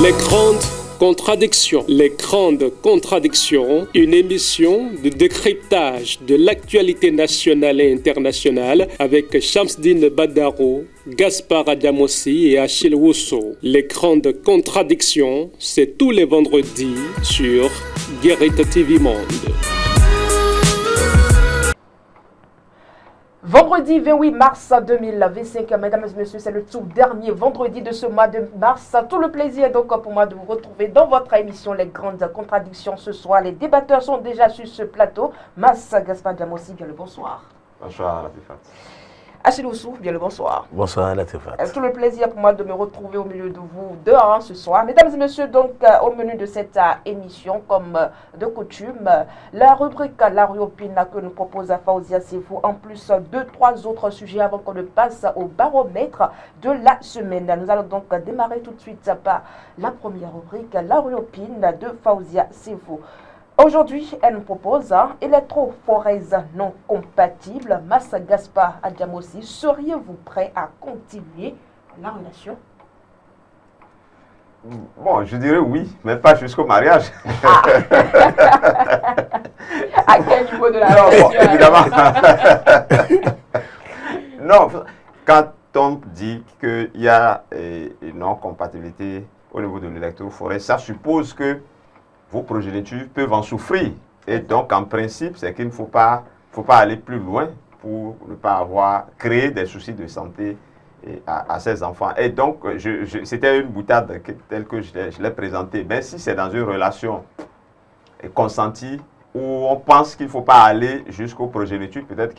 Les grandes contradictions. Les grandes contradictions, une émission de décryptage de l'actualité nationale et internationale avec Shamsdine Badaro, Gaspard Adjamossi et Achille Wousso. Les grandes contradictions, c'est tous les vendredis sur Guérite TV Monde. Vendredi 28 mars 2025, mesdames et messieurs, c'est le tout dernier vendredi de ce mois de mars. Tout le plaisir donc pour moi de vous retrouver dans votre émission Les Grandes Contradictions ce soir. Les débatteurs sont déjà sur ce plateau. Mas Gaspard Adjamossi, bien le bonsoir. Bonsoir Latifat. Achille Wousso, bien le bonsoir. Bonsoir Latifat. Tout le plaisir pour moi de me retrouver au milieu de vous deux ce soir. Mesdames et messieurs, donc au menu de cette émission, comme de coutume, la rubrique La Rue Opine que nous propose Faouzia Sefou, en plus de 3 autres sujets avant qu'on ne passe au baromètre de la semaine. Nous allons donc démarrer tout de suite par la première rubrique, La Rue Opine de Faouzia Sefou. Aujourd'hui, elle nous propose électrophorèse non compatible. Mas Gaspard Adjamossi, seriez-vous prêt à continuer la relation? Bon, je dirais oui, mais pas jusqu'au mariage. Ah. À quel niveau de la relation? Bon, évidemment. Non, quand on dit qu'il y a une non-compatibilité au niveau de l'électrophorèse, ça suppose que vos progénitures peuvent en souffrir. Et donc, en principe, c'est qu'il ne faut pas aller plus loin pour ne pas avoir créé des soucis de santé à ces enfants. Et donc, c'était une boutade telle que je l'ai présentée. Mais si c'est dans une relation consentie, où on pense qu'il ne faut pas aller jusqu'aux progénitures, peut-être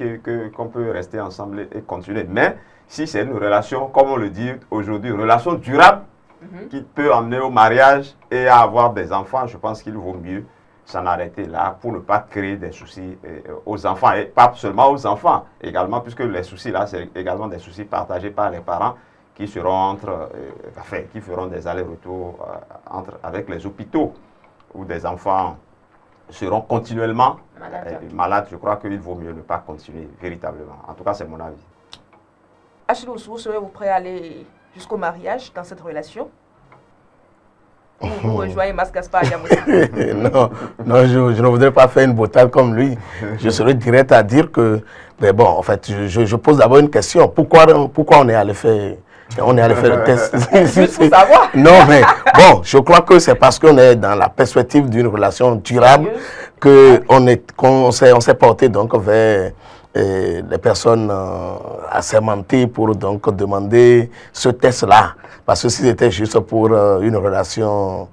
qu'on peut rester ensemble et continuer. Mais si c'est une relation, comme on le dit aujourd'hui, une relation durable, qui peut emmener au mariage et à avoir des enfants, je pense qu'il vaut mieux s'en arrêter là pour ne pas créer des soucis aux enfants, et pas seulement aux enfants également, puisque les soucis là, c'est également des soucis partagés par les parents qui seront qui feront des allers-retours avec les hôpitaux où des enfants seront continuellement malades. Je crois qu'il vaut mieux ne pas continuer véritablement. En tout cas, c'est mon avis. Achille Wousso, serez-vous prêt à aller jusqu'au mariage dans cette relation? Vous rejoignez Mas Gaspard Adjamossi? non, je ne voudrais pas faire une boutade comme lui. Je serais direct à dire que, mais bon, en fait, je pose d'abord une question. Pourquoi on est allé faire le test? Juste pour savoir. Non, mais bon, je crois que c'est parce qu'on est dans la perspective d'une relation durable qu'on s'est porté donc vers les personnes assermentées pour donc demander ce test-là. Parce que si c'était juste pour une relation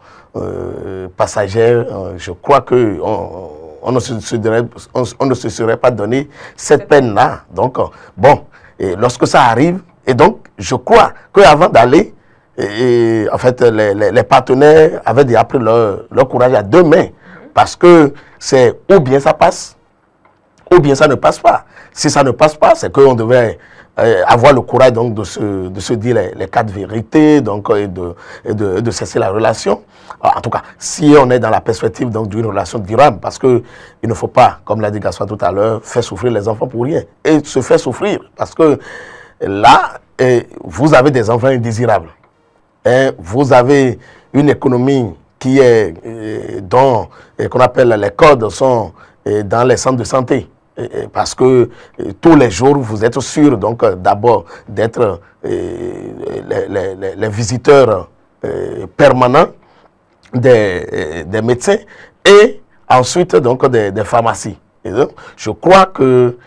passagère, je crois qu'on ne se serait pas donné cette peine-là. Donc, bon, et lorsque ça arrive, et donc, je crois qu'avant d'aller, en fait, les partenaires avaient déjà pris leur courage à 2 mains. Parce que c'est ou bien ça passe, ou bien ça ne passe pas. Si ça ne passe pas, c'est qu'on devait avoir le courage donc, de se dire les 4 vérités donc, et de cesser la relation. Alors, en tout cas, si on est dans la perspective d'une relation durable, parce qu'il ne faut pas, comme l'a dit Gaspard tout à l'heure, faire souffrir les enfants pour rien. Et se faire souffrir, parce que là, vous avez des enfants indésirables. Et vous avez une économie qui est, dont qu'on appelle les codes sont dans les centres de santé. Parce que tous les jours, vous êtes sûr donc d'abord d'être les visiteurs permanents des médecins et ensuite donc des pharmacies. Et donc, je crois que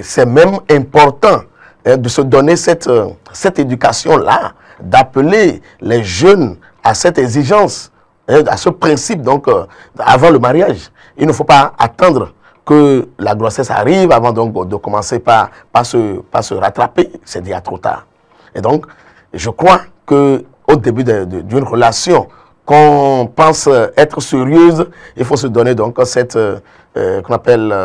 c'est même important de se donner cette éducation-là, d'appeler les jeunes à cette exigence, à ce principe donc avant le mariage. Il ne faut pas attendre que la grossesse arrive avant donc de commencer par se rattraper, c'est déjà trop tard. Et donc, je crois qu'au début d'une relation, qu'on pense être sérieuse, il faut se donner donc cette, qu'on appelle,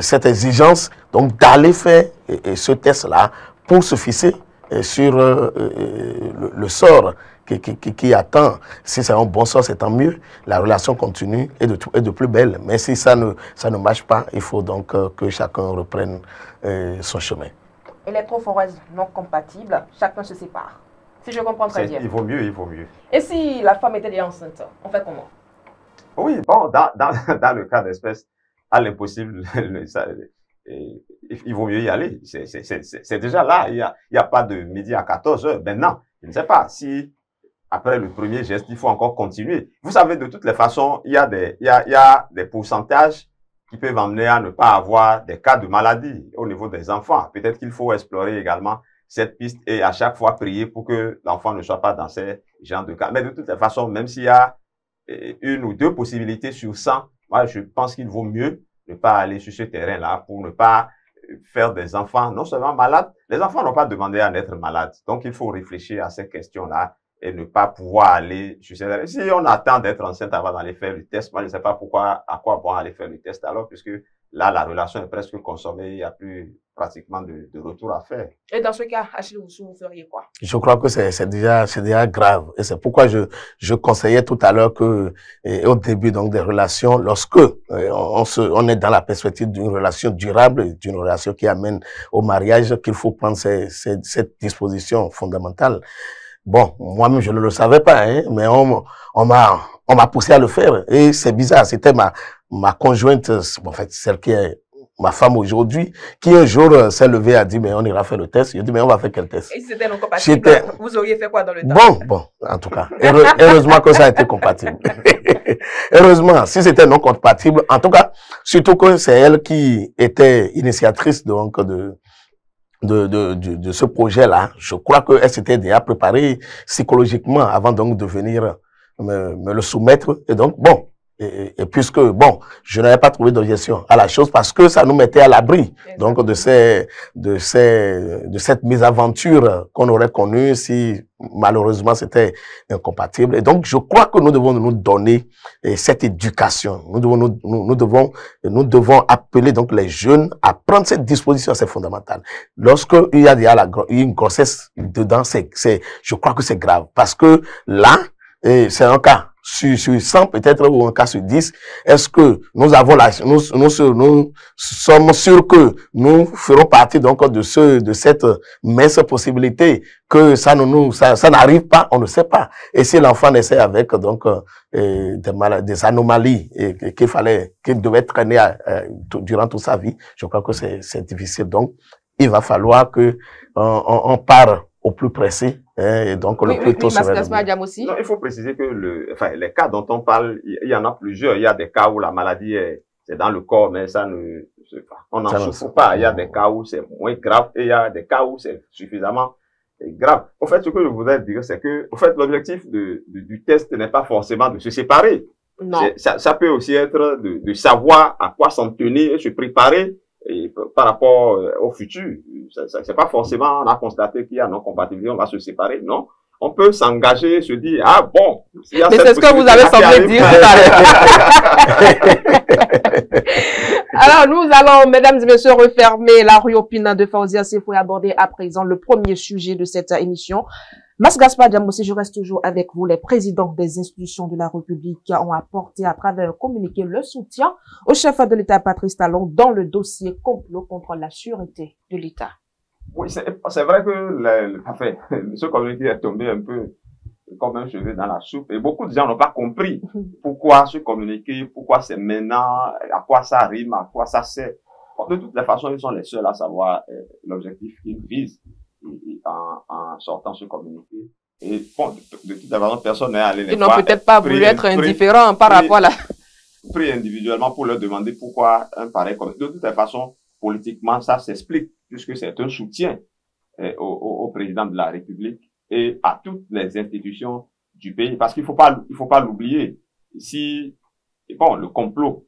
cette exigence donc d'aller faire ce test-là pour se fixer sur le sort qui attend. Si c'est un bon sort, c'est tant mieux. La relation continue et de plus belle. Mais si ça ne marche pas, il faut donc que chacun reprenne son chemin. Électrophorèse non compatible, chacun se sépare. Si je comprends très bien. Il vaut mieux, il vaut mieux. Et si la femme était déjà enceinte, on fait comment? Oui, bon, dans le cas d'espèce, à l'impossible, il vaut mieux y aller. C'est déjà là, il y a pas de midi à 14 heures. Maintenant, je ne sais pas si après le premier geste, il faut encore continuer. Vous savez, de toutes les façons, il y a des pourcentages qui peuvent amener à ne pas avoir des cas de maladie au niveau des enfants. Peut-être qu'il faut explorer également cette piste et à chaque fois prier pour que l'enfant ne soit pas dans ces genres de cas. Mais de toutes les façons, même s'il y a une ou deux possibilités sur 100, moi, je pense qu'il vaut mieux ne pas aller sur ce terrain-là pour ne pas faire des enfants non seulement malades. Les enfants n'ont pas demandé à naître malades. Donc, il faut réfléchir à ces questions-là et ne pas pouvoir aller sur ces terrains. Si on attend d'être enceinte avant d'aller faire le test, moi, je ne sais pas pourquoi, à quoi bon aller faire le test alors, puisque là, la relation est presque consommée, il n'y a plus pratiquement de retour à faire. Et dans ce cas, Achille Oussou, vous feriez quoi? Je crois que c'est déjà grave. Et c'est pourquoi je conseillais tout à l'heure que, au début, donc, des relations, lorsque on est dans la perspective d'une relation durable, d'une relation qui amène au mariage, qu'il faut prendre cette disposition fondamentale. Bon, moi-même, je ne le savais pas, hein, mais on m'a poussé à le faire. Et c'est bizarre. C'était ma conjointe, en fait, celle qui est ma femme aujourd'hui, qui un jour s'est levée et a dit, mais on ira faire le test. Je dis, mais on va faire quel test? Et si c'était non compatible, vous auriez fait quoi dans le temps? Bon, en tout cas, heureusement que ça a été compatible. Heureusement, si c'était non compatible, en tout cas, surtout que c'est elle qui était initiatrice, donc, de ce projet-là. Je crois qu'elle s'était déjà préparée psychologiquement avant donc de venir me le soumettre. Et donc, bon, et puisque, bon, je n'avais pas trouvé d'objection à la chose parce que ça nous mettait à l'abri, donc, de cette mésaventure qu'on aurait connue si, malheureusement, c'était incompatible. Et donc, je crois que nous devons nous donner cette éducation. Nous devons appeler, donc, les jeunes à prendre cette disposition, c'est fondamental. Lorsqu'il y a déjà une grossesse dedans, je crois que c'est grave. Parce que là, c'est un cas sur 100 peut-être, ou un cas sur 10, est-ce que nous avons nous sommes sûrs que nous ferons partie donc de cette mince possibilité que ça n'arrive pas, on ne sait pas. Et si l'enfant naissait avec donc des anomalies qu'il devait traîner durant toute sa vie, je crois que c'est difficile. Donc, il va falloir que on part au plus pressé, hein, et donc le plus tôt serait le mieux. Non, il faut préciser que les cas dont on parle, il y en a plusieurs. Il y a des cas où la maladie c'est dans le corps, mais on n'en souffre pas. Il y a des cas où c'est moins grave et il y a des cas où c'est suffisamment grave. En fait, ce que je voudrais dire, c'est que, en fait, l'objectif du test n'est pas forcément de se séparer. Non. Ça peut aussi être de savoir à quoi s'en tenir et se préparer et par rapport au futur. C'est pas forcément, on a constaté qu'il y a non-compatibilité, on va se séparer, non. On peut s'engager, se dire, ah bon, s'il y a mais c'est ce que vous avez semblé dire tout à l'heure. Alors, nous allons, mesdames et messieurs, refermer la rue Opina de Fauzia Sefo et aborder à présent le premier sujet de cette émission. Mas Gaspard Diamossi, je reste toujours avec vous. Les présidents des institutions de la République ont apporté à travers un communiqué le soutien au chef de l'État Patrice Talon dans le dossier complot contre la sûreté de l'État. Oui, c'est vrai que ce communiqué est tombé un peu comme un cheveu dans la soupe et beaucoup de gens n'ont pas compris pourquoi ce communiqué, pourquoi c'est maintenant, à quoi ça rime, à quoi ça sert. De toutes les façons, ils sont les seuls à savoir l'objectif qu'ils visent en sortant ce communiqué. Et bon, de toute façon, personne n'est allé les voir. Ils n'ont peut-être pas voulu être indifférents par rapport à la... Pris individuellement pour leur demander pourquoi un pareil communiqué. De toutes les façons, politiquement, ça s'explique puisque c'est un soutien au président de la République et à toutes les institutions du pays. Parce qu'il faut pas l'oublier. Si le complot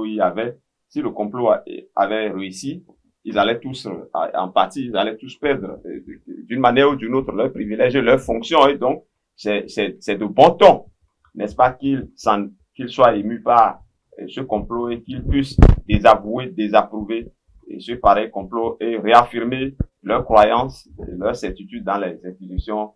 il y avait, si le complot avait réussi, ils allaient tous, en partie, ils allaient tous perdre d'une manière ou d'une autre leurs privilèges et leurs fonctions. Et donc, c'est de bon ton, n'est-ce pas, qu'ils soient émus par ce complot et qu'ils puissent désavouer, désapprouver ce pareil complot et réaffirmer leurs croyances, leur certitude dans les institutions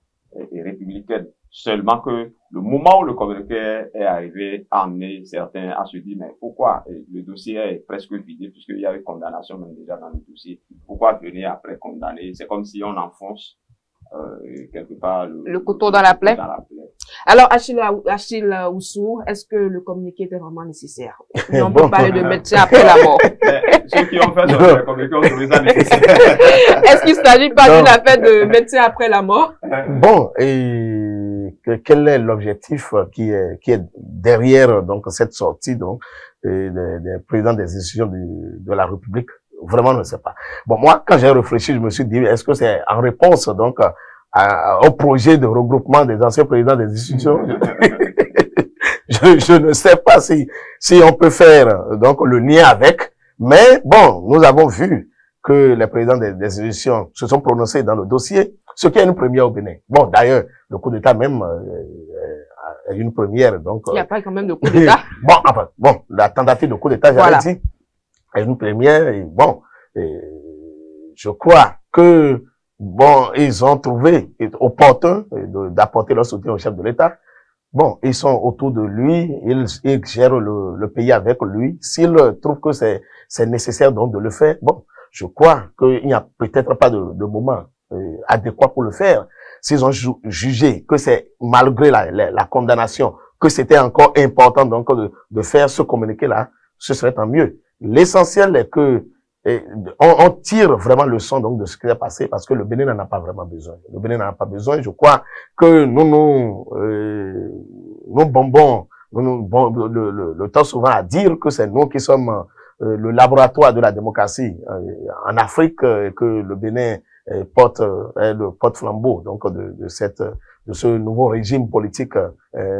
républicaines. Seulement que le moment où le communiqué est arrivé a amené certains à se dire, mais pourquoi le dossier est presque vidé puisqu'il y avait condamnation même déjà dans le dossier. Pourquoi venir après condamner? C'est comme si on enfonce quelque part le couteau dans la plaie. Alors, Achille Oussou, est-ce que le communiqué était vraiment nécessaire? On peut parler de médecin après la mort. Ceux qui ont fait le communiqué ont trouvé ça nécessaire. Est-ce qu'il ne s'agit pas d'une affaire de médecin après la mort? Bon, et quel est l'objectif qui est derrière donc cette sortie donc des présidents des institutions de la République? Vraiment, je ne sais pas. Bon, moi, quand j'ai réfléchi, je me suis dit, est-ce que c'est en réponse donc au projet de regroupement des anciens présidents des institutions? je ne sais pas si on peut faire donc le lien avec, mais bon, nous avons vu que les présidents des institutions se sont prononcés dans le dossier, ce qui est une première au Bénin. Bon, d'ailleurs, le coup d'État même est une première. Donc, il n'y a pas quand même de coup d'État. Bon, la tentative de coup d'État, j'avais dit, est une première. Et bon, je crois que bon, ils ont trouvé opportun d'apporter leur soutien au chef de l'État. Bon, ils sont autour de lui, ils gèrent le pays avec lui. S'ils trouvent que c'est nécessaire donc de le faire, bon, je crois qu'il n'y a peut-être pas de moment adéquat pour le faire. S'ils ont jugé que c'est malgré la condamnation, que c'était encore important donc de faire ce communiqué-là, ce serait tant mieux. L'essentiel est que on tire vraiment le son donc de ce qui est passé parce que le Bénin n'en a pas vraiment besoin. Le Bénin n'en a pas besoin. Je crois que nous bombons le temps souvent à dire que c'est nous qui sommes le laboratoire de la démocratie en Afrique, que le Bénin porte le porte-flambeau donc de ce nouveau régime politique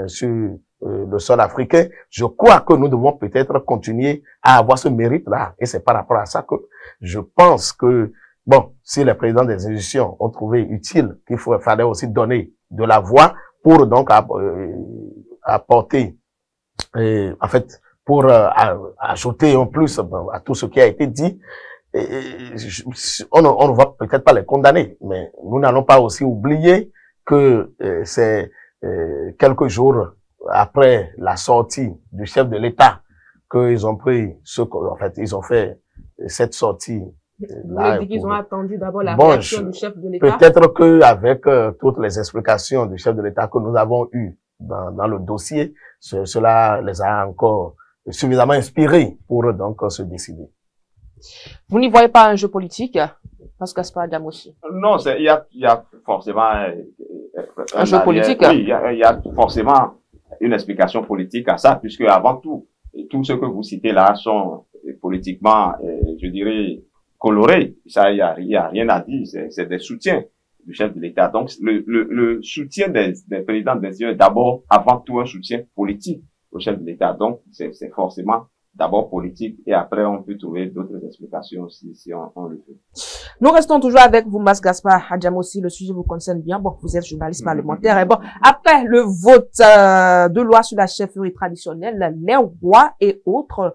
sur le sol africain. Je crois que nous devons peut-être continuer à avoir ce mérite-là. Et c'est par rapport à ça que je pense que, bon, si les présidents des institutions ont trouvé utile qu'il fallait aussi donner de la voix pour donc apporter, en fait, pour ajouter en plus à tout ce qui a été dit, on ne va peut-être pas les condamner, mais nous n'allons pas aussi oublier que c'est quelques jours après la sortie du chef de l'État qu'ils ont pris en fait, ils ont fait cette sortie. Vous avez dit qu'ils ont attendu d'abord la réaction du chef de l'État? Peut-être qu'avec toutes les explications du chef de l'État que nous avons eues dans le dossier, cela les a encore suffisamment inspirés pour donc se décider. Vous n'y voyez pas un jeu politique, parce que c'est pas Adjamossi? Non, il y a forcément un jeu politique. Oui, il y a forcément une explication politique à ça, puisque avant tout ce que vous citez là sont politiquement, je dirais, colorés. Ça, il y a rien à dire. C'est des soutiens du chef de l'État. Donc, le soutien des présidents des institutions est d'abord, avant tout, un soutien politique au chef de l'État. Donc, c'est forcément d'abord politique et après on peut trouver d'autres explications si on le fait. Nous restons toujours avec vous, Mas Gaspard Adjamossi. Le sujet vous concerne bien. Bon, vous êtes journaliste parlementaire. Et bon, après le vote de loi sur la chefferie traditionnelle, les rois et autres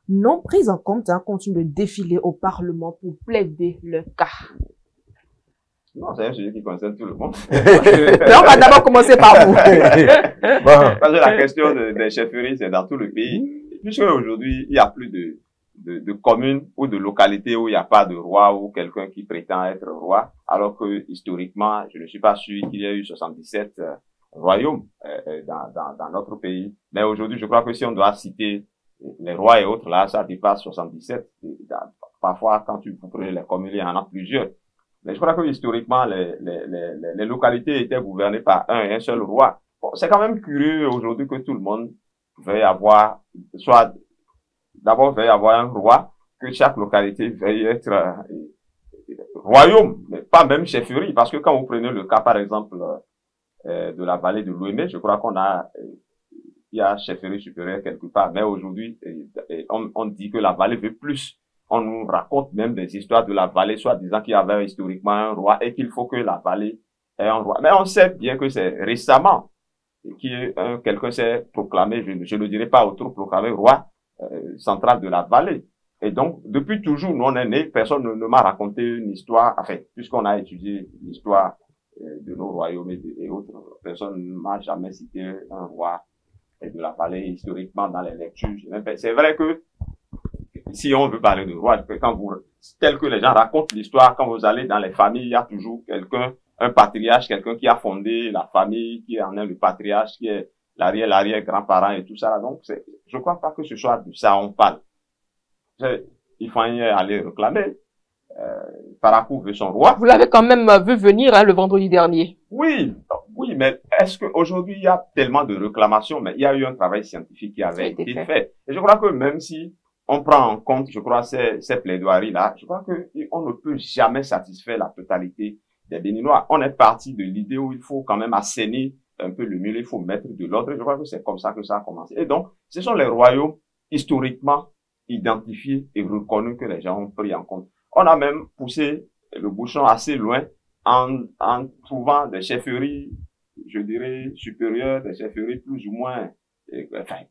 non pris en compte continuent de défiler au Parlement pour plaider le cas. Non, c'est un sujet qui concerne tout le monde. Mais on va d'abord commencer par vous. Parce que la question des chefferies, c'est dans tout le pays. Puisque aujourd'hui, il n'y a plus de communes ou de localités où il n'y a pas de roi ou quelqu'un qui prétend être roi, alors que historiquement, je ne suis pas sûr qu'il y ait eu 77 royaumes dans notre pays. Mais aujourd'hui, je crois que si on doit citer les rois et autres, là, ça dépasse 77. Parfois, quand vous prenez les communes, il y en a plusieurs. Mais je crois que historiquement, les localités étaient gouvernées par un seul roi. Bon, c'est quand même curieux aujourd'hui que tout le monde veuille avoir, d'abord veuille avoir un roi, que chaque localité veuille être royaume, mais pas même chefferie, parce que quand vous prenez le cas, par exemple, de la vallée de l'Ouémé, je crois il y a chefferie supérieure quelque part, mais aujourd'hui, on dit que la vallée veut plus. On nous raconte même des histoires de la vallée, soit disant qu'il y avait historiquement un roi et qu'il faut que la vallée ait un roi. Mais on sait bien que c'est récemment quelqu'un s'est proclamé, je ne dirais pas autoproclamé roi central de la vallée. Et donc, depuis toujours, nous on est nés, personne ne m'a raconté une histoire, enfin, puisqu'on a étudié l'histoire de nos royaumes et autres, personne ne m'a jamais cité un roi de la vallée historiquement dans les lectures. C'est vrai que si on veut parler de roi, tel que les gens racontent l'histoire, quand vous allez dans les familles, il y a toujours quelqu'un un patriarche, quelqu'un qui a fondé la famille, qui en est le patriarche, qui est l'arrière-grand-parent et tout ça. Là. Donc, je crois pas que ce soit de ça on parle. Il faut y aller réclamer. Parakou veut son roi. Vous l'avez quand même vu venir le vendredi dernier. Oui, mais est-ce qu'aujourd'hui il y a tellement de réclamations, mais il y a eu un travail scientifique qui avait été fait. Et je crois que même si on prend en compte, je crois, ces plaidoiries-là, je crois qu'on ne peut jamais satisfaire la totalité des Béninois. On est parti de l'idée où il faut quand même assainir un peu le milieu, il faut mettre de l'ordre. Je crois que c'est comme ça que ça a commencé. Et donc, ce sont les royaumes historiquement identifiés et reconnus que les gens ont pris en compte. On a même poussé le bouchon assez loin en trouvant des chefferies, je dirais, supérieures, des chefferies plus ou moins,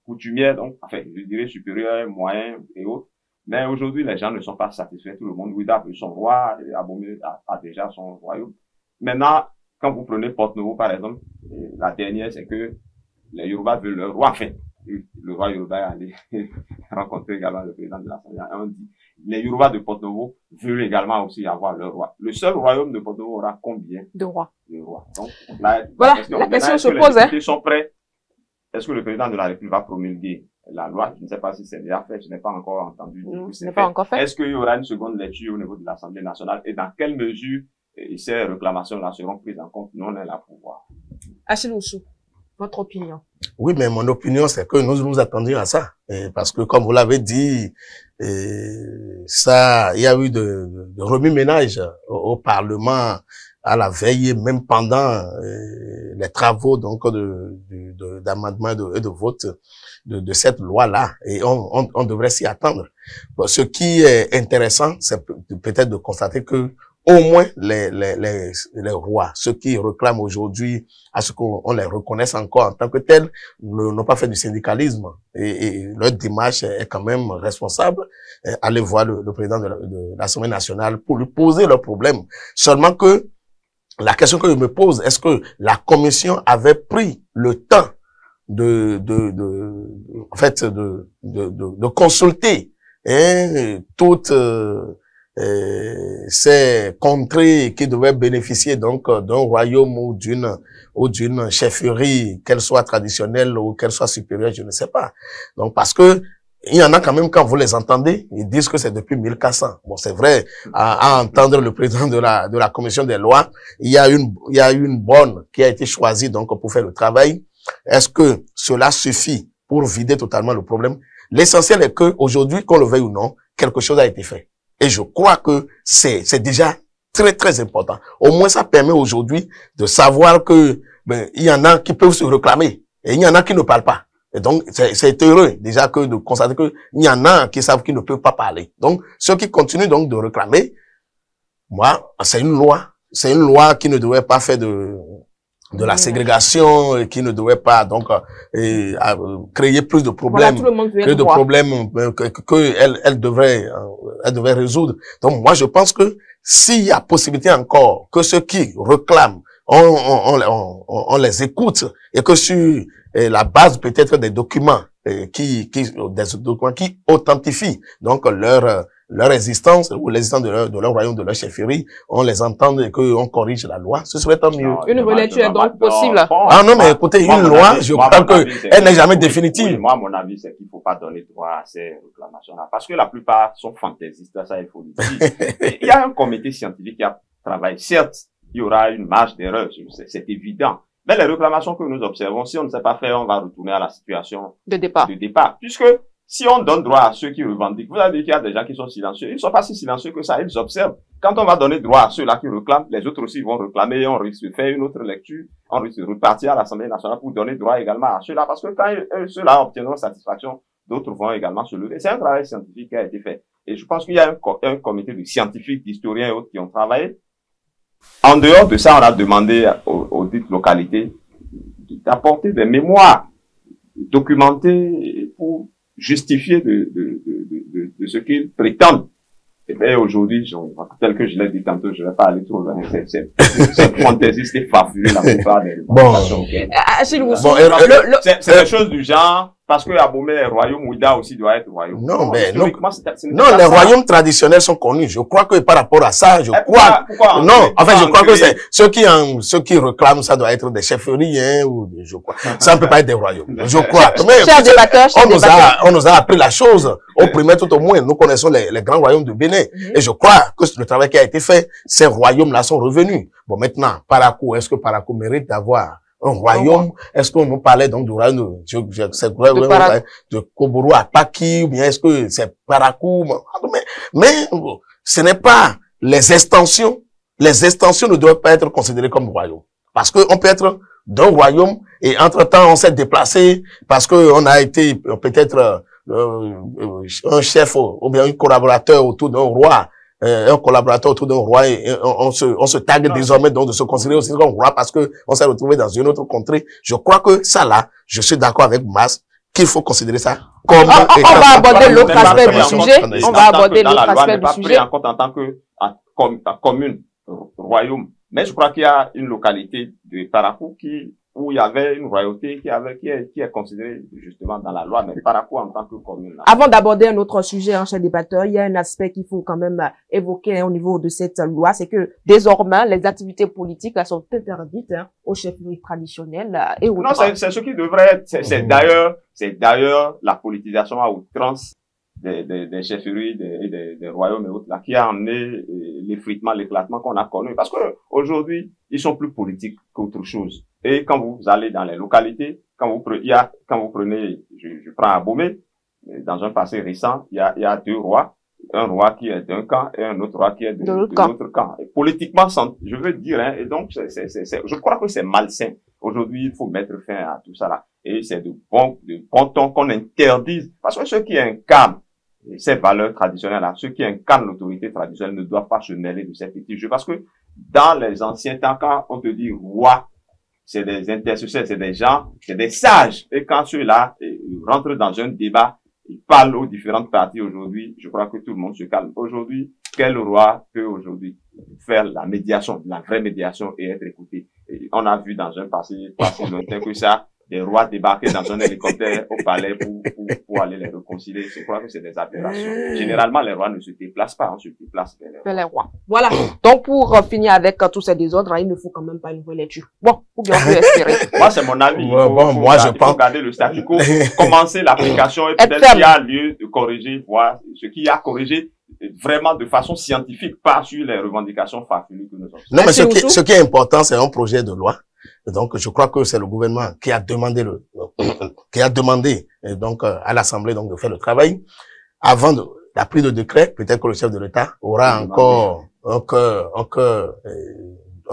coutumières, donc, je dirais supérieures, moyennes et autres. Mais aujourd'hui, les gens ne sont pas satisfaits. Tout le monde, Ouida veut son roi, Abomey a déjà son royaume. Maintenant, quand vous prenez Porte-Nouveau, par exemple, la dernière, c'est que les Yoruba veulent leur roi. Enfin, le roi Yoruba est allé rencontrer également le président de l'Assemblée. On dit, les Yoruba de Porte-Nouveau veulent également aussi avoir leur roi. Le seul royaume de Porte-Nouveau aura combien de rois? Donc, là, voilà, la question se pose. Les députés sont prêts. Est-ce que le président de la République va promulguer la loi? Je ne sais pas si c'est déjà fait. Je n'ai pas encore entendu. Non, ce n'est pas encore fait. Est-ce qu'il y aura une seconde lecture au niveau de l'Assemblée nationale? Et dans quelle mesure ces réclamations-là seront prises en compte? Nous, on est là pour voir. Achille Oussou, votre opinion? Oui, mais mon opinion, c'est que nous attendions à ça. Parce que, comme vous l'avez dit, ça, il y a eu de remue-ménage au Parlement à la veille, même pendant les travaux donc d'amendement et de vote de cette loi-là. Et on devrait s'y attendre. Bon, ce qui est intéressant, c'est peut-être de constater que au moins les rois, ceux qui réclament aujourd'hui à ce qu'on les reconnaisse encore en tant que tels, n'ont pas fait du syndicalisme et leur démarche est quand même responsable. Aller voir le président de l'Assemblée nationale pour lui poser leurs problèmes. Seulement que la question que je me pose, est-ce que la commission avait pris le temps de consulter toutes ces contrées qui devaient bénéficier donc d'un royaume ou d'une chefferie, qu'elle soit traditionnelle ou qu'elle soit supérieure, je ne sais pas. Donc parce que il y en a quand même, quand vous les entendez, ils disent que c'est depuis 1400. Bon, c'est vrai, à entendre le président de la commission des lois, il y a une bonne qui a été choisie donc pour faire le travail. Est-ce que cela suffit pour vider totalement le problème? L'essentiel est que aujourd'hui, qu'on le veuille ou non, quelque chose a été fait. Et je crois que c'est déjà très, très important. Au moins, ça permet aujourd'hui de savoir que, il y en a qui peuvent se réclamer et il y en a qui ne parlent pas. Et donc, c'est heureux, déjà, que de constater que il y en a qui savent qu'ils ne peuvent pas parler. Donc, ceux qui continuent donc de réclamer, moi, c'est une loi. C'est une loi qui ne devrait pas faire de la ségrégation, qui ne devrait pas, donc, créer plus de problèmes. Voilà, elle devrait résoudre. Donc, moi, je pense que s'il y a possibilité encore que ceux qui réclament, on les écoute et que sur la base peut-être des documents qui authentifient donc leur existence ou l'existence de leur royaume, de leur chefferie, on les entend et qu'on corrige la loi, ce serait tant mieux. Une relecture est donc possible. Ah non, mais écoutez, une loi, je crois qu'elle n'est jamais définitive. Oui, moi, mon avis, c'est qu'il ne faut pas donner droit à ces réclamations-là, parce que la plupart sont fantaisistes, ça, il faut le dire. Il y a un comité scientifique qui a travaillé. Certes, il y aura une marge d'erreur, c'est évident. Mais les réclamations que nous observons, si on ne sait pas faire, on va retourner à la situation de départ. Puisque si on donne droit à ceux qui revendiquent, vous avez dit qu'il y a des gens qui sont silencieux. Ils ne sont pas si silencieux que ça, ils observent. Quand on va donner droit à ceux-là qui réclament, les autres aussi vont réclamer, on risque de faire une autre lecture, on risque de repartir à l'Assemblée nationale pour donner droit également à ceux-là, parce que quand ceux-là obtiendront satisfaction, d'autres vont également se lever. C'est un travail scientifique qui a été fait. Et je pense qu'il y a un comité de scientifiques, d'historiens et autres qui ont travaillé. En dehors de ça, on a demandé aux dites localités d'apporter des mémoires documentées pour justifier de ce qu'ils prétendent. Et bien, aujourd'hui, tel que je l'ai dit tantôt, je ne vais pas aller trop loin. C'est fantaisiste et farfelu la plupart des bon. C'est des choses du genre, parce que Abomey est royaume, Ouida aussi doit être royaume. Non, mais non. Non, Les royaumes traditionnels sont connus. Je crois que par rapport à ça, pourquoi non, en fait, je crois que c'est ceux qui réclament ça doit être des chefferies, hein, ou je crois. Ça ne peut pas être des royaumes. Je crois. Chers débatteurs, on nous a appris la chose. Au primaire, tout au moins, nous connaissons les grands royaumes de Bénin. Et je crois que le travail qui a été fait, ces royaumes-là sont revenus. Bon, maintenant, Parakou, est-ce que Parakou mérite d'avoir un royaume? Est-ce qu'on nous parlait donc du royaume de Koboro à Paki, ou bien est-ce que c'est Parakou? Mais ce n'est pas les extensions. Les extensions ne doivent pas être considérées comme royaume. Parce qu'on peut être d'un royaume et entre-temps on s'est déplacé parce que on a été peut-être un chef ou bien un collaborateur autour d'un roi. Un collaborateur autour d'un roi et on se tague désormais donc de se considérer aussi comme roi parce que on s'est retrouvé dans une autre contrée. Je crois que ça là, je suis d'accord avec Mas qu'il faut considérer ça comme on va aborder l'autre aspect du sujet. On va aborder l'autre aspect du sujet. En compte en tant que commune, royaume. Mais je crois qu'il y a une localité de Parakou où il y avait une royauté qui est considérée justement dans la loi, mais Parakou en tant que commune. Là. Avant d'aborder un autre sujet, cher débatteur, il y a un aspect qu'il faut quand même évoquer au niveau de cette loi, c'est que désormais, les activités politiques là, sont interdites aux chefferies traditionnelles et autres. Non, c'est ce qui devrait être. C'est d'ailleurs la politisation à outrance des chefferies, des royaumes et autres là, qui a amené l'effritement, l'éclatement qu'on a connu. Parce que aujourd'hui, ils sont plus politiques qu'autre chose. Et quand vous allez dans les localités, quand vous prenez, je prends Abomey, dans un passé récent, il y a deux rois, un roi qui est d'un camp et un autre roi qui est de l'autre camp. Et politiquement, je veux dire, hein, et donc je crois que c'est malsain. Aujourd'hui, il faut mettre fin à tout ça là. Et c'est de bon ton qu'on interdise. Parce que ceux qui incarnent ces valeurs traditionnelles là, ceux qui incarnent l'autorité traditionnelle ne doivent pas se mêler de ces petits jeux. Parce que dans les anciens temps, quand on te dit roi, c'est des intercesseurs, c'est des gens, c'est des sages. Et quand ceux-là rentrent dans un débat, ils parlent aux différentes parties aujourd'hui, je crois que tout le monde se calme. Aujourd'hui, quel roi peut aujourd'hui faire la médiation, la vraie médiation et être écouté? Et on a vu dans un passé lointain que ça, des rois débarquaient dans un hélicoptère au palais pour aller les réconcilier. Je crois que c'est des aberrations. Généralement, les rois ne se déplacent pas, on se déplace vers les rois. Voilà. Donc, pour finir avec tous ces désordres, il ne faut quand même pas une relecture. Bon, ou bien on peut espérer. Moi, c'est mon avis. Je pense garder le statu quo, commencer l'application et peut-être qu'il y a lieu de corriger, voir ce qu'il y a corrigé vraiment de façon scientifique, pas sur les revendications farfelues que nous avons. Non, mais ce qui est important, c'est un projet de loi. Donc, je crois que c'est le gouvernement qui a demandé donc à l'Assemblée donc de faire le travail avant la prise de décret. Peut-être que le chef de l'État aura encore un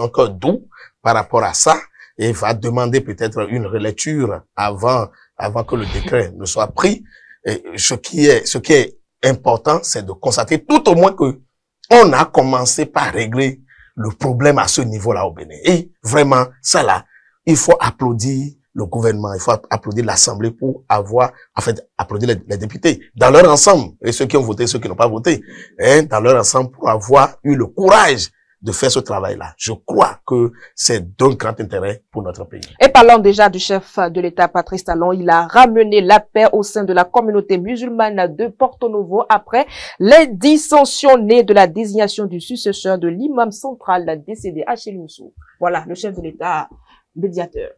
cœur doux par rapport à ça et va demander peut-être une relecture avant que le décret ne soit pris. Et ce qui est important, c'est de constater tout au moins que on a commencé par régler le problème à ce niveau-là au Bénin. Et vraiment, ça là, il faut applaudir le gouvernement, il faut applaudir l'Assemblée pour applaudir les députés dans leur ensemble, et ceux qui ont voté, ceux qui n'ont pas voté, hein, dans leur ensemble pour avoir eu le courage de faire ce travail-là. Je crois que c'est d'un grand intérêt pour notre pays. Et parlant déjà du chef de l'État, Patrice Talon, il a ramené la paix au sein de la communauté musulmane de Porto Novo après les dissensions nées de la désignation du successeur de l'imam central décédé à Chélimoussou. Voilà, le chef de l'État médiateur.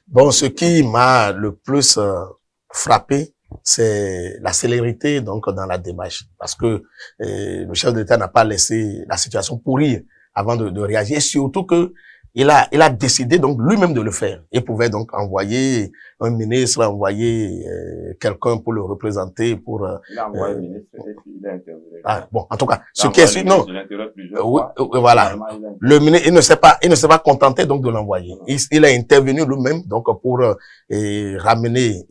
Bon, ce qui m'a le plus frappé, c'est la célérité donc dans la démarche, parce que le chef de l'État n'a pas laissé la situation pourrir avant de réagir, et surtout que il a décidé donc lui-même de le faire. Il pouvait donc envoyer un ministre, envoyer quelqu'un pour le représenter, pour il a envoyé un ministre et puis il a intervenu. Ah, bon, en tout cas, ce qui est sûr, non. Voilà. Le ministre, il ne s'est pas contenté donc de l'envoyer. Il a intervenu lui-même donc pour ramener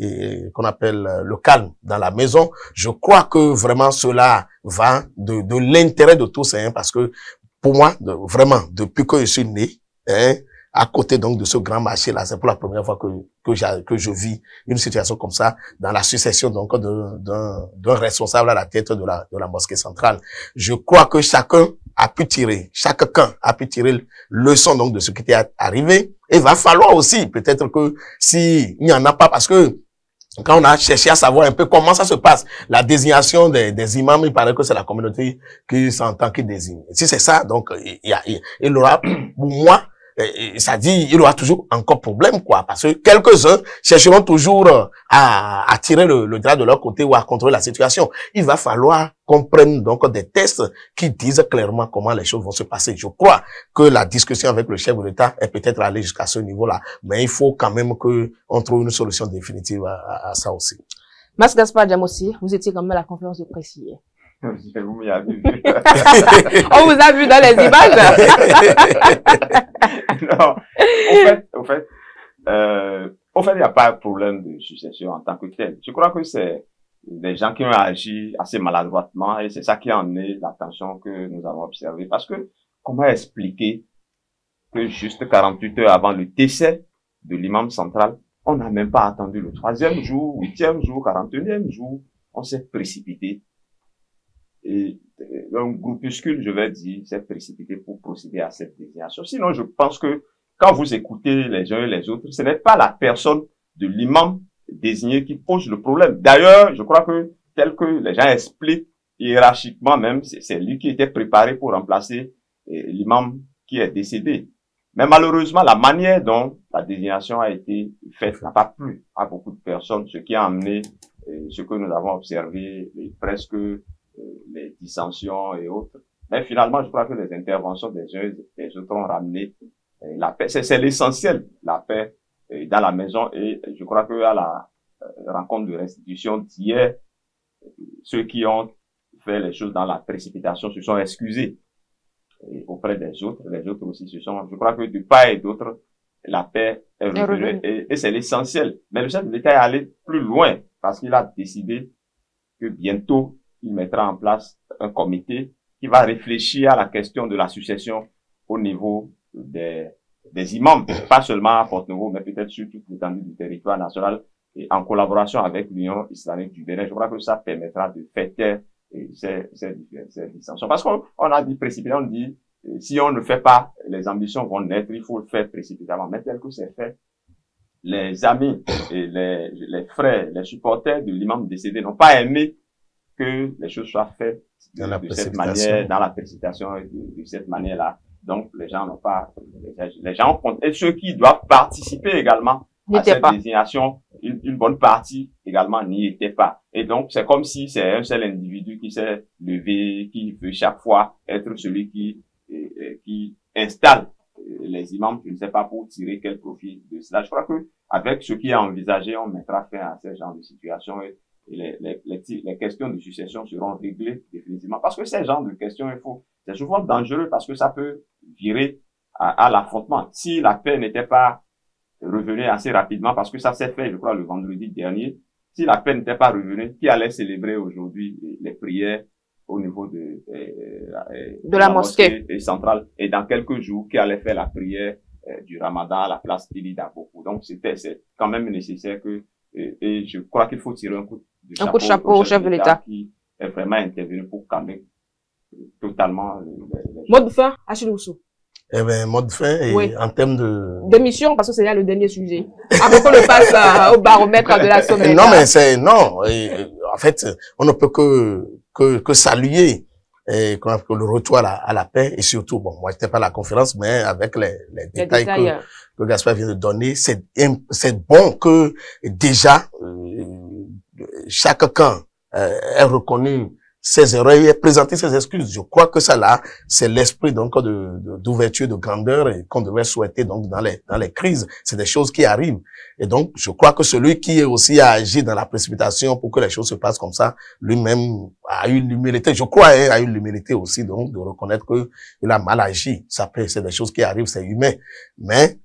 qu'on appelle le calme dans la maison. Je crois que vraiment cela va de l'intérêt de tous, hein, parce que pour moi, vraiment, depuis que je suis né, hein, à côté donc de ce grand marché là, c'est pour la première fois que je vis une situation comme ça dans la succession donc d'un responsable à la tête de la mosquée centrale. Je crois que chacun a pu tirer leçon donc de ce qui était arrivé, et va falloir aussi peut-être que si il n'y en a pas, parce que quand on a cherché à savoir un peu comment ça se passe, la désignation des imams, il paraît que c'est la communauté qui s'entend, qui désigne. Si c'est ça, donc, il aura, pour moi, ça dit, il aura toujours encore problème, quoi, parce que quelques-uns chercheront toujours à tirer le drap de leur côté ou à contrôler la situation. Il va falloir qu'on prenne donc des tests qui disent clairement comment les choses vont se passer. Je crois que la discussion avec le chef de l'État est peut-être allée jusqu'à ce niveau-là, mais il faut quand même que on trouve une solution définitive à ça aussi. Mas Gaspard Diamossi, vous étiez quand même à la conférence de presse hier. Vous m'y avez vu. On vous a vu dans les images. Non, au fait, il n'y a pas de problème de succession en tant que tel. Je crois que c'est des gens qui ont agi assez maladroitement et c'est ça qui a amené la tension que nous avons observée. Parce que, comment expliquer que juste 48 heures avant le décès de l'imam central, on n'a même pas attendu le 3e jour, 8e jour, 41e jour, on s'est précipité. Et un groupuscule, je vais dire, s'est précipité pour procéder à cette désignation. Sinon, je pense que quand vous écoutez les uns et les autres, ce n'est pas la personne de l'imam désigné qui pose le problème. D'ailleurs, je crois que tel que les gens expliquent hiérarchiquement même, c'est lui qui était préparé pour remplacer l'imam qui est décédé. Mais malheureusement, la manière dont la désignation a été faite n'a pas plu à beaucoup de personnes, ce qui a amené ce que nous avons observé, presque les dissensions et autres. Mais finalement, je crois que les interventions des uns et des autres ont ramené la paix. C'est l'essentiel, la paix dans la maison. Et je crois que à la rencontre de restitution d'hier, ceux qui ont fait les choses dans la précipitation se sont excusés auprès des autres. Les autres aussi se sont... Je crois que de part et d'autre, la paix est revenue. Et c'est l'essentiel. Mais le chef de l'État est allé plus loin parce qu'il a décidé que bientôt, il mettra en place un comité qui va réfléchir à la question de la succession au niveau des imams, pas seulement à Porte-Nouveau, mais peut-être sur toute l'étendue du territoire national, et en collaboration avec l'Union islamique du Bénin. Je crois que ça permettra de faire taire ces dissensions. Parce qu'on a dit précipitamment, on dit, si on ne fait pas, les ambitions vont naître, il faut le faire précipitamment. Mais tel que c'est fait, les amis et les frères, les supporters de l'imam décédé n'ont pas aimé que les choses soient faites de cette manière, dans la précipitation, de cette manière-là. Donc, les gens n'ont pas, les gens et ceux qui doivent participer également à cette désignation, une bonne partie également n'y était pas. Et donc, c'est comme si c'est un seul individu qui s'est levé, qui veut chaque fois être celui qui installe les imams, je ne sais pas pour tirer quel profit de cela. Je crois que avec ce qui est envisagé, on mettra fin à ce genre de situation et les questions de succession seront réglées définitivement. Parce que ces genres de questions, c'est souvent dangereux parce que ça peut virer à l'affrontement. Si la paix n'était pas revenue assez rapidement, parce que ça s'est fait, je crois, le vendredi dernier, si la paix n'était pas revenue, qui allait célébrer aujourd'hui les prières au niveau de la mosquée centrale et dans quelques jours, qui allait faire la prière du Ramadan à la place d'Ili Daboku. Donc, c'est quand même nécessaire que et je crois qu'il faut tirer un coup de chapeau au chef de l'État qui est vraiment intervenu pour calmer totalement mode fin, Achille Ousso. Eh ben, mode fin et oui. En termes d'émission, parce que c'est là le dernier sujet. Après qu'on le passe au baromètre de la semaine. Non, mais non. En fait, on ne peut que saluer le retour à la paix et surtout, bon, moi, j'étais pas à la conférence, mais avec les détails que Gaspard vient de donner, c'est bon que déjà, chaque camp ait reconnu ses erreurs et ait présenté ses excuses. Je crois que ça là, c'est l'esprit donc d'ouverture, de grandeur et qu'on devrait souhaiter donc dans les crises. C'est des choses qui arrivent. Et donc, je crois que celui qui est aussi a agi dans la précipitation pour que les choses se passent comme ça, lui-même a eu l'humilité. Je crois, a eu l'humilité aussi donc de reconnaître que il a mal agi. Ça peut, c'est des choses qui arrivent, c'est humain. Mais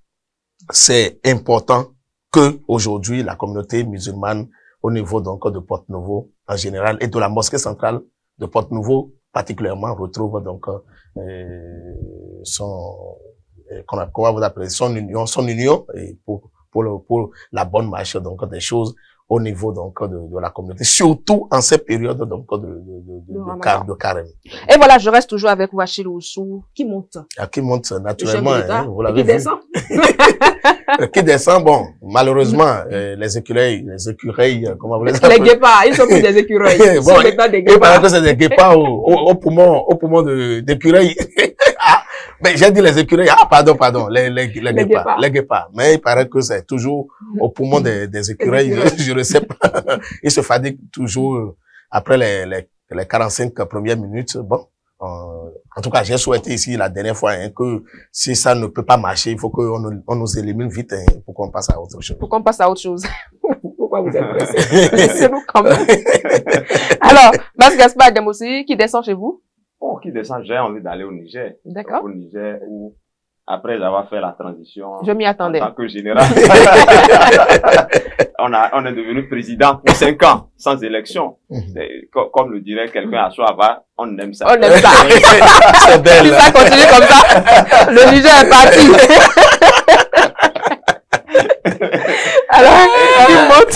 c'est important que aujourd'hui la communauté musulmane au niveau donc de Porte-Nouveau en général et de la mosquée centrale de Porte-Nouveau particulièrement retrouve donc son comment vous appelez son union et pour la bonne marche donc des choses au niveau donc de la communauté, surtout en cette période donc de carême. Et voilà, je reste toujours avec vous, Achille Oussou, qui monte. Qui monte naturellement, hein, vous l'avez vu. Qui descend. Qui descend, bon, malheureusement, les écureuils, comment vous les appelez? Les guépards, ils sont plus des écureuils. Ils sont maintenant des guépards. Il paraît que c'est des guépards au poumon d'écureuils. Mais j'ai dit les écureuils, pardon, les guépards. Mais il paraît que c'est toujours au poumon des écureuils, je ne sais pas. Ils se fatiguent toujours après les 45 premières minutes. Bon, en tout cas, j'ai souhaité ici la dernière fois hein, que si ça ne peut pas marcher, il faut qu'on nous élimine vite hein, pour qu'on passe à autre chose. Pour qu'on passe à autre chose. Pourquoi vous êtes pressé? Laissez-nous quand même. Alors, Mas Gaspard Adjamossi, qui descend chez vous? Bon, qui descend, j'ai envie d'aller au Niger. D'accord. Au Niger où, après avoir fait la transition. Je m'y attendais. En tant que général. on est devenu président pour 5 ans, sans élection. Comme le dirait quelqu'un à Soava, on aime ça. On aime ça. C'est belle. Si ça continue comme ça, le Niger est parti. Alors,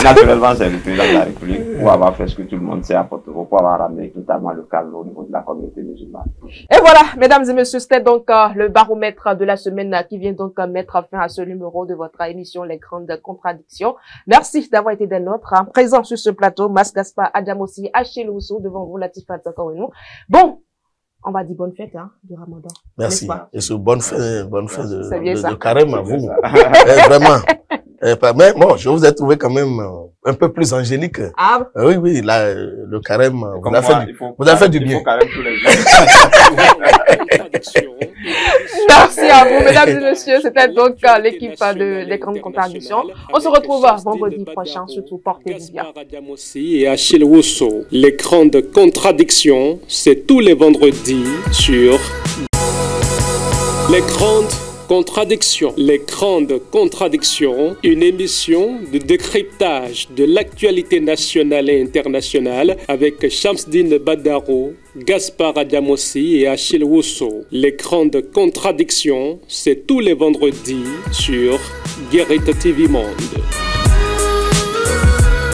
naturellement, c'est le président de la République pour avoir fait ce que tout le monde sait à Porto-Novo, pour avoir ramené totalement le calme au niveau de la communauté musulmane. Et voilà, mesdames et messieurs, c'était donc le baromètre de la semaine qui vient donc mettre fin à ce numéro de votre émission Les Grandes Contradictions. Merci d'avoir été des nôtres. Présent sur ce plateau, Mas Gaspard Adjamossi, Achille Oussou, devant vous, Latifat Zakorenou. Bon, on va dire bonne fête hein, du Ramadan. Merci. Et ce bonne fête de carême à vous. Vraiment. Mais bon, je vous ai trouvé quand même un peu plus angélique. Ah. Oui, là, le carême, vous avez fait du bien. Merci à vous, mesdames et messieurs. C'était donc l'équipe de Les Grandes Contradictions. On se retrouve vendredi prochain. Surtout, portez-vous bien. Et Achille Oussou. Les Grandes Contradictions, c'est tous les vendredis sur Les Grandes Contradictions. Les Grandes Contradictions, une émission de décryptage de l'actualité nationale et internationale avec Shamsdine Badaro, Gaspard Adjamossi et Achille Oussou. Les Grandes Contradictions, c'est tous les vendredis sur Guérite TV Monde.